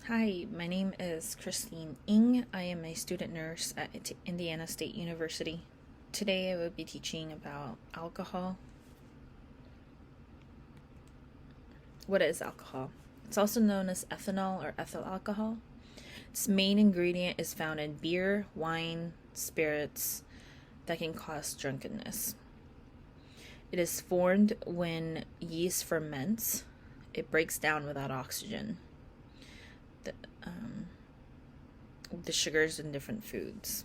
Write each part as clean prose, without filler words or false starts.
Hi, my name is Christine Ng. I am a student nurse at Indiana State University. Today I will be teaching about alcohol. What is alcohol? It's also known as ethanol or ethyl alcohol. Its main ingredient is found in beer, wine, spirits that can cause drunkenness. It is formed when yeast ferments. It breaks down without oxygen. The sugars in different foods.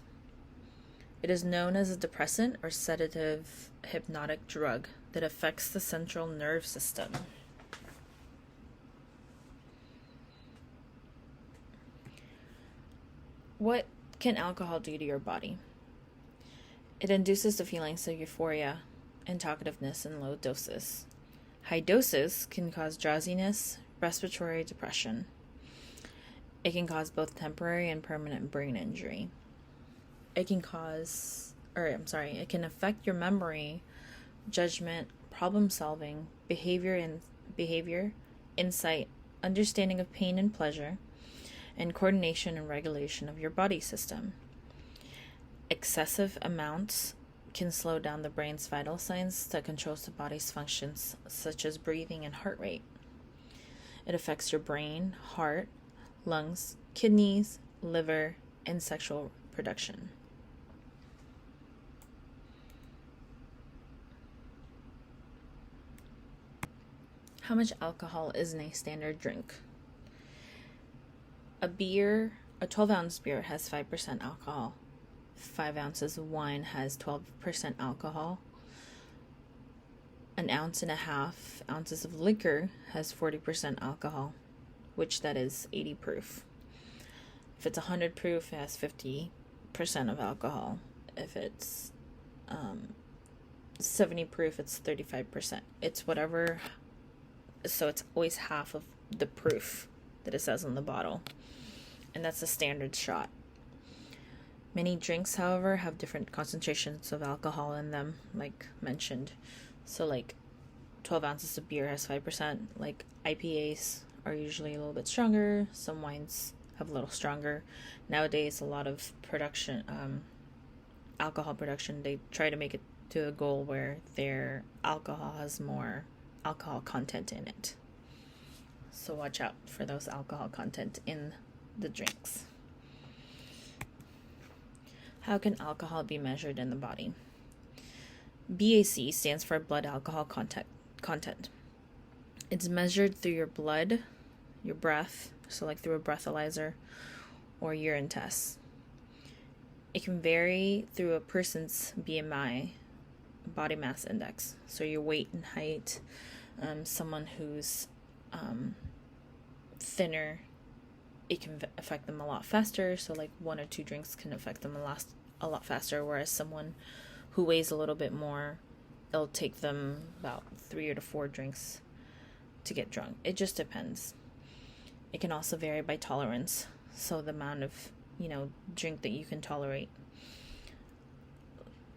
It is known as a depressant or sedative hypnotic drug that affects the central nerve system. What can alcohol do to your body? It induces the feelings of euphoria and talkativeness in low doses. High doses can cause drowsiness, respiratory depression. It can cause both temporary and permanent brain injury. It can affect your memory, judgment, problem solving, behavior, insight, understanding of pain and pleasure, and coordination and regulation of your body system. Excessive amounts can slow down the brain's vital signs that controls the body's functions, such as breathing and heart rate. It affects your brain, heart, lungs, kidneys, liver, and sexual production. How much alcohol is in a standard drink? A 12-ounce beer has 5% alcohol. 5 ounces of wine has 12% alcohol. 1.5 ounces of liquor has 40% alcohol, which that is 80 proof. If it's 100 proof, it has 50% of alcohol. If it's 70 proof, it's 35%. It's whatever, so it's always half of the proof that it says on the bottle. And that's a standard shot. Many drinks, however, have different concentrations of alcohol in them, like mentioned. So like 12 ounces of beer has 5%, like IPAs are usually a little bit stronger. Some wines have a little stronger. Nowadays, a lot of alcohol production, they try to make it to a goal where their alcohol has more alcohol content in it. So watch out for those alcohol content in the drinks. How can alcohol be measured in the body? BAC stands for blood alcohol content. It's measured through your blood, your breath, so like through a breathalyzer, or urine tests. It can vary through a person's BMI, body mass index, so your weight and height. Someone who's thinner, it can affect them a lot faster, so like 1 or 2 drinks can affect them a lot faster, whereas someone who weighs a little bit more, it'll take them about 3 or 4 drinks to get drunk. It just depends. It can also vary by tolerance, so the amount of drink that you can tolerate.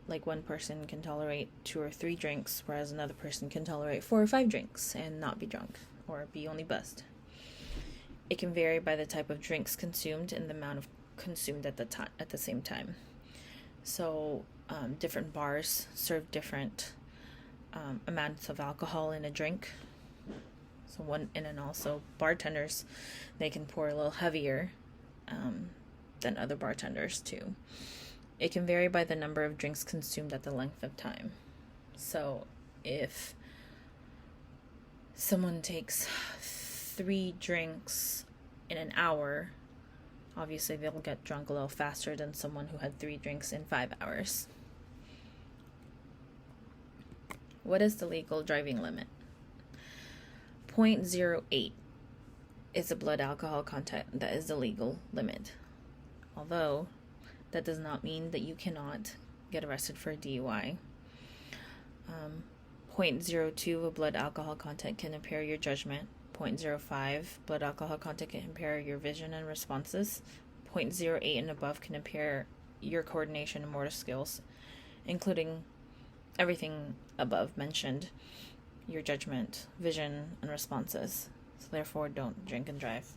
Like one person can tolerate 2 or 3 drinks, whereas another person can tolerate 4 or 5 drinks and not be drunk or be only buzzed. It can vary by the type of drinks consumed and the amount of consumed at the same time. So different bars serve different amounts of alcohol in a drink. And then also bartenders, they can pour a little heavier than other bartenders too. It can vary by the number of drinks consumed at the length of time. So if someone takes 3 drinks in an hour, obviously they'll get drunk a little faster than someone who had 3 drinks in 5 hours. What is the legal driving limit? 0.08 is the blood alcohol content that is the legal limit. Although that does not mean that you cannot get arrested for a DUI. 0.02 of blood alcohol content can impair your judgment. 0.05 blood alcohol content can impair your vision and responses. 0.08 and above can impair your coordination and motor skills, including everything above mentioned, your judgment, vision, and responses. So therefore, don't drink and drive.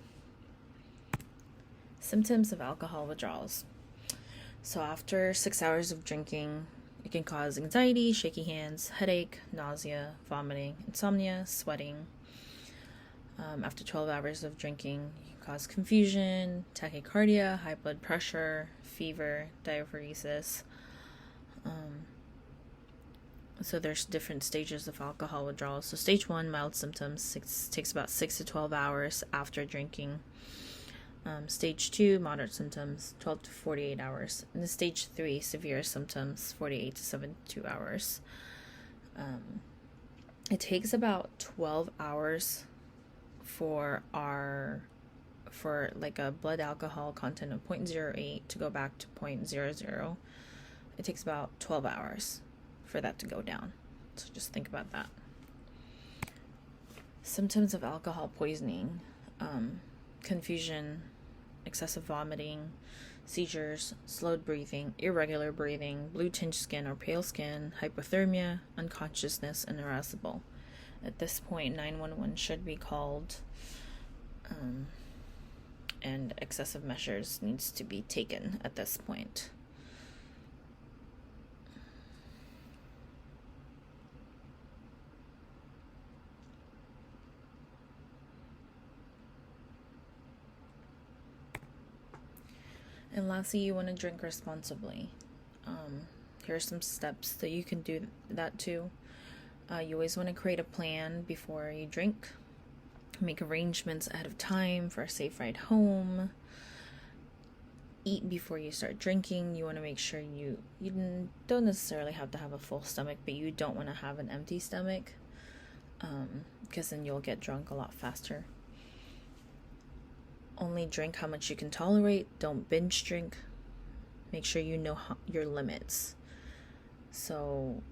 Symptoms of alcohol withdrawals. So after 6 hours of drinking, it can cause anxiety, shaky hands, headache, nausea, vomiting, insomnia, sweating. After 12 hours of drinking, it can cause confusion, tachycardia, high blood pressure, fever, diaphoresis. So there's different stages of alcohol withdrawal. So stage 1, mild symptoms, takes about 6 to 12 hours after drinking. Stage 2, moderate symptoms, 12 to 48 hours. And the stage 3, severe symptoms, 48 to 72 hours. It takes about 12 hours for like a blood alcohol content of 0.08 to go back to 0.00. It takes about 12 hours for that to go down. So just think about that. Symptoms of alcohol poisoning: confusion, excessive vomiting, seizures, slowed breathing, irregular breathing, blue tinged skin or pale skin, hypothermia, unconsciousness, and irascible. At this point, 911 should be called, and excessive measures needs to be taken at this point. And lastly, you want to drink responsibly. Here are some steps that you can do that too. You always want to create a plan before you drink. Make arrangements ahead of time for a safe ride home. Eat before you start drinking. You want to make sure you don't necessarily have to have a full stomach, but you don't want to have an empty stomach, because then you'll get drunk a lot faster. Only drink how much you can tolerate. Don't binge drink. Make sure you know your limits. So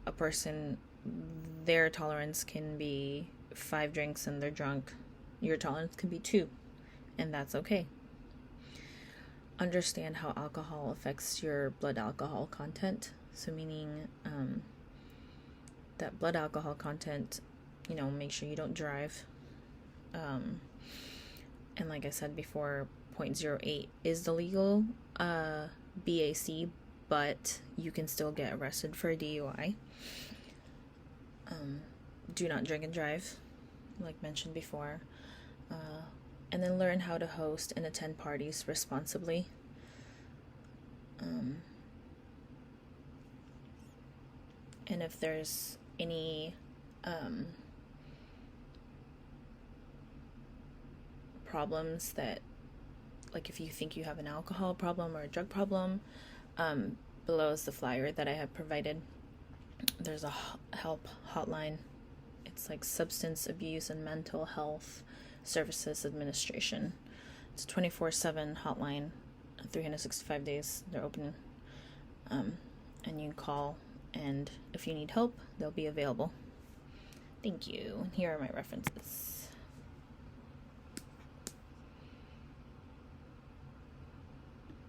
a person, their tolerance can be 5 drinks and they're drunk. Your tolerance can be 2, and that's okay. Understand how alcohol affects your blood alcohol content. So meaning that blood alcohol content, make sure you don't drive. And like I said before, 0.08 is the legal BAC, but you can still get arrested for a DUI. Do not drink and drive, like mentioned before. And then learn how to host and attend parties responsibly. And if there's any problems that, like if you think you have an alcohol problem or a drug problem, below is the flyer that I have provided. There's a help hotline. It's like Substance Abuse and Mental Health Services Administration. It's a 24/7 hotline, 365 days they're open, and you can call, and if you need help, they'll be available. Thank you. Here are my references.